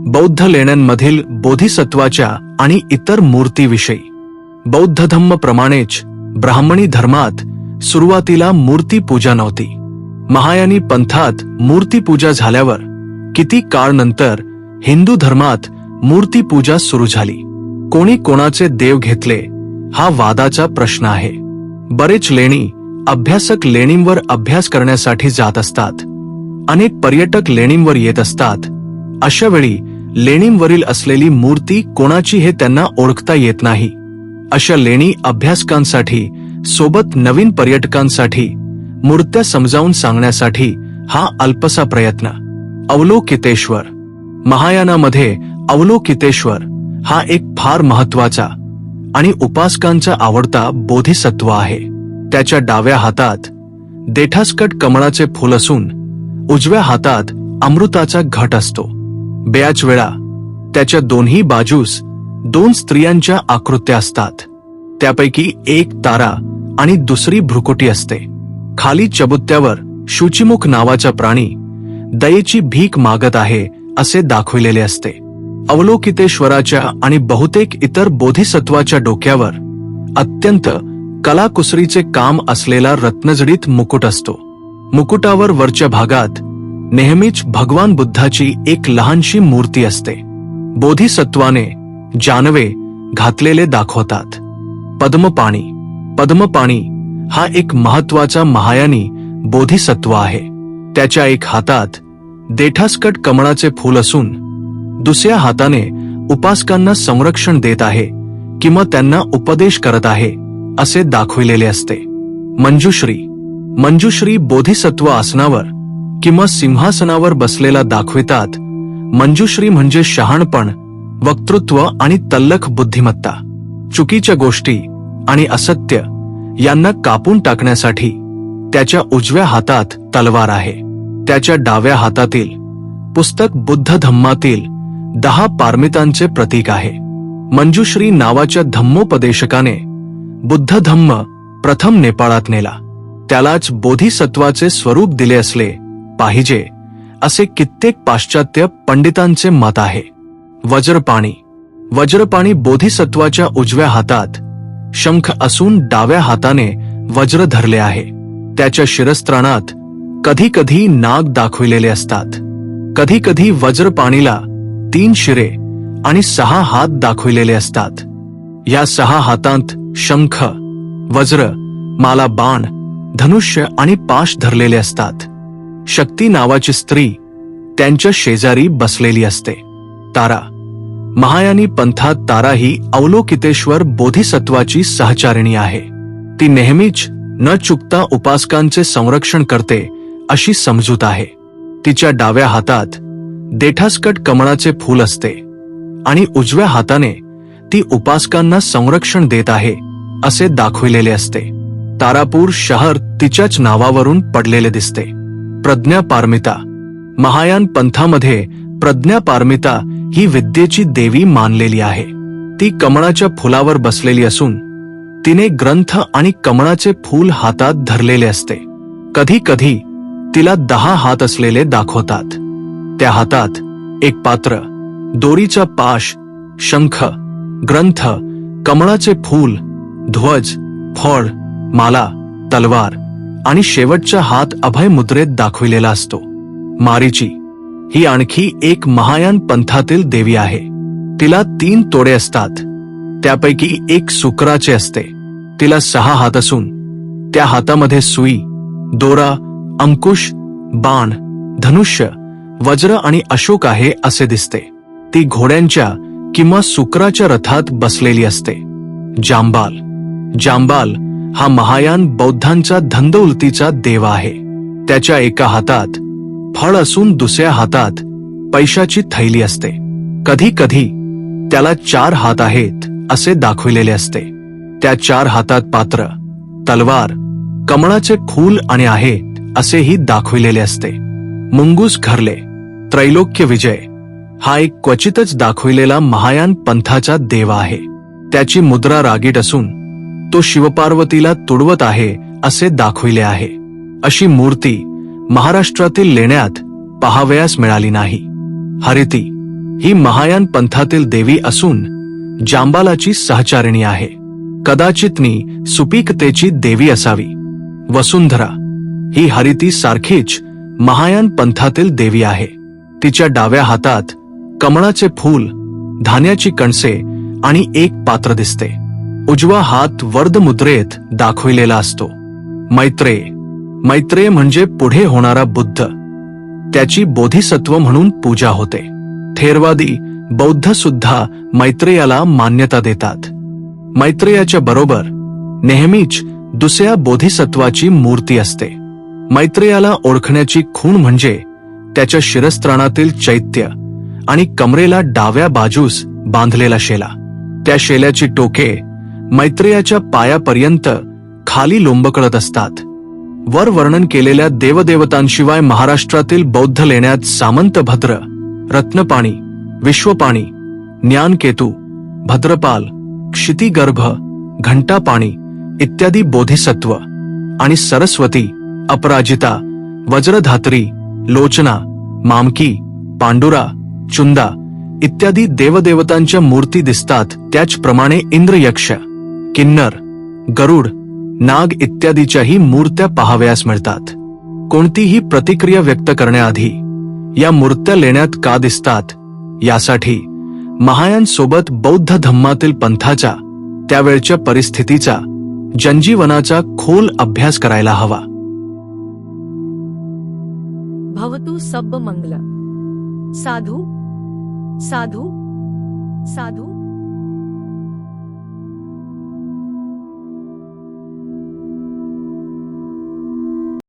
बौद्ध लेण्यांमधील बोधिसत्वाच्या आणि इतर मूर्तीविषयी. बौद्ध धम्म प्रमाणेच ब्राह्मणी धर्मात सुरुवातीला मूर्तीपूजा नव्हती. महायानी पंथात मूर्तीपूजा झाल्यावर किती काळ नंतर हिंदू धर्मात मूर्तीपूजा सुरू झाली. कोणी कोणाचे देव घेतले हा वादाचा प्रश्न आहे. बरेच लेणी अभ्यासक लेणींवर अभ्यास करण्यासाठी जात असतात. अनेक पर्यटक लेणींवर येत असतात. अशा वेळी लेणींवरील असलेली मूर्ती कोणाची हे त्यांना ओळखता येत नाही. अशा लेणी अभ्यासकांसाठी सोबत नवीन पर्यटकांसाठी मूर्त्या समजावून सांगण्यासाठी हा अल्पसा प्रयत्न. अवलोकितेश्वर. महायानामध्ये अवलोकितेश्वर हा एक फार महत्वाचा आणि उपासकांचा आवडता बोधिसत्व आहे. त्याच्या डाव्या हातात देठासकट कमळाचे फूल असून उजव्या हातात अमृताचा घट असतो. बऱ्याच वेळा त्याच्या दोन्ही बाजूस 2 स्त्रियांच्या आकृत्या असतात. त्यापैकी एक तारा आणि दुसरी भ्रुकुटी असते. खाली चबुत्यावर शुचिमुख नावाचा प्राणी दयेची भीक मागत आहे असे दाखविलेले असते. अवलोकितेश्वराच्या आणि बहुतेक इतर बोधिसत्वाच्या डोक्यावर अत्यंत कलाकुसरीचे काम असलेला रत्नजडित मुकुट असतो. मुकुटावर वरच्या भागात नेहमीच भगवान बुद्धाची एक लहानशी मूर्ती असते. बोधिसत्वाने जानवे घातलेले दाखवतात. पद्मपाणी. पद्मपाणी हा एक महत्वाचा महायानी बोधिसत्व आहे. त्याच्या एक हातात देठासकट कमळाचे फूल असून दुसऱ्या हाताने उपासकांना संरक्षण देत आहे किंवा त्यांना उपदेश करत आहे असे दाखविलेले असते. मंजुश्री. मंजुश्री बोधिसत्व आसनावर किंवा सिंहासनावर बसलेला दाखवितात. मंजुश्री म्हणजे शहाणपण, वक्तृत्व आणि तल्लख बुद्धिमत्ता. चुकीच्या गोष्टी आणि असत्य यांना कापून टाकण्यासाठी त्याच्या उजव्या हातात तलवार आहे. त्याच्या डाव्या हातातील पुस्तक बुद्ध धम्मातील 10 पारमितांचे प्रतीक आहे. मंजुश्री नावाच्या धम्मोपदेशकाने बुद्ध धम्म प्रथम नेपाळात नेला. त्यालाच बोधिसत्वाचे स्वरूप दिले असले पाहिजे असे कित्येक पाश्चात्य पंडितांचे मत आहे. वज्रपाणी. वज्रपाणी बोधिसत्वाच्या उजव्या हातात शंख असून डाव्या हाताने वज्र धरले आहे. त्याच्या शिरस्त्राणात कधी कधी नाग दाखविलेले असतात. कधी कधी वज्रपाणीला 3 शिरे आणि 6 हात दाखविलेले असतात. या 6 हातांत शंख, वज्र, माला, बाण, धनुष्य आणि पाश धरलेले असतात. शक्ती नावाची स्त्री त्यांच्या शेजारी बसलेली असते. तारा. महायानी पंथात तारा ही अवलोकितेश्वर बोधिसत्वाची सहचारिणी आहे. ती नेहमीच न चुकता उपासकांचे संरक्षण करते अशी समजूत आहे. तिच्या डाव्या हातात देठासकट कमळाचे फूल असते आणि उजव्या हाताने ती उपासकांना संरक्षण देत आहे असे दाखविलेले असते. तारापूर शहर तिच्याच नावावरून पडलेले दिसते. प्रज्ञापारमिता. महायान पंथामध्ये प्रज्ञापारमिता ही विद्येची देवी मानलेली आहे. ती कमळाच्या फुलावर बसलेली असून तिने ग्रंथ आणि कमळाचे फूल हातात धरलेले असते. कधी कधी तिला 10 हात असलेले दाखवतात. त्या हातात एक पात्र, दोरीचा पाश, शंख, ग्रंथ, कमळाचे फूल, ध्वज, फळ, माला, तलवार आणि शेवटचा हात अभय मुद्रेत दाखविलेला असतो. मारीची ही आणखी एक महायान पंथातील देवी आहे. तिला 3 तोडे असतात. त्यापैकी एक सुकराचे असते. तिला 6 हात असून त्या हातामध्ये सुई, दोरा, अंकुश, बाण, धनुष्य, वज्र आणि अशोक आहे असे दिसते. ती घोड्यांच्या किंवा सुकराच्या रथात बसलेली असते. जांबाल. जांबाल हा महायान बौद्धांचा धंदौलतीचा देव आहे. त्याच्या एका हातात फळ असून दुसऱ्या हातात पैशाची थैली असते. कधी कधी त्याला 4 हात आहेत असे दाखविलेले असते. त्या 4 हातात पात्र, तलवार, कमळाचे फूल आणि आहे असेही दाखविलेले असते. मुंगूस घरले. त्रैलोक्य विजय हा एक क्वचितच दाखविलेला महायान पंथाचा देव आहे. त्याची मुद्रा रागीट असून तो शिवपार्वतीला तुडवत आहे असे दाखविले आहे. अशी मूर्ती महाराष्ट्रातील लेण्यात पाहावयास मिळाली नाही. हरिती. ही महायान पंथातील देवी असून जांबालाची सहचारिणी आहे. कदाचितनी सुपीकतेची देवी असावी. वसुंधरा ही हरिती सारखीच महायान पंथातील देवी आहे. तिच्या डाव्या हातात कमळाचे फूल, धान्याची कणसे आणि एक पात्र दिसते. उजवा हात वर्ध मुद्रेत दाखविलेला असतो. मैत्रेय म्हणजे पुढे होणारा बुद्ध. त्याची बोधिसत्व म्हणून पूजा होते. थेरवादी बौद्ध सुद्धा मैत्रेयाला मान्यता देतात. मैत्रेयाच्या बरोबर नेहमीच दुसऱ्या बोधिसत्वाची मूर्ती असते. मैत्रेयाला ओळखण्याची खूण म्हणजे त्याच्या शिरस्त्राणातील चैत्य आणि कमरेला डाव्या बाजूस बांधलेला शेला. त्या शेल्याची टोके मैत्रेयाच्या पायापर्यंत खाली लोंबकळत असतात. वर वर्णन केलेल्या देवदेवतांशिवाय महाराष्ट्रातील बौद्ध लेण्यात सामंतभद्र, रत्नपाणी, विश्वपाणी, ज्ञानकेतू, भद्रपाल, क्षितिगर्भ, घंटापाणी इत्यादी बोधिसत्व आणि सरस्वती, अपराजिता, वज्रधात्री, लोचना, मामकी, पांडुरा, चुंदा इत्यादी देवदेवतांच्या मूर्ती दिसतात. त्याचप्रमाणे इंद्र, यक्ष, किन्नर, गरुड, नाग इत्यादीच्याही मूर्त्या पाहावयास मिळतात. कोणतीही प्रतिक्रिया व्यक्त करण्याआधी या मूर्त्या लेण्यात का दिसतात यासाठी महायान सोबत बौद्ध धम्मातील पंथाचा, त्यावेळच्या परिस्थितीचा, जनजीवनाचा खोल अभ्यास करायला हवा. भवतु सब्ब मंगल. साधु साधु साधु.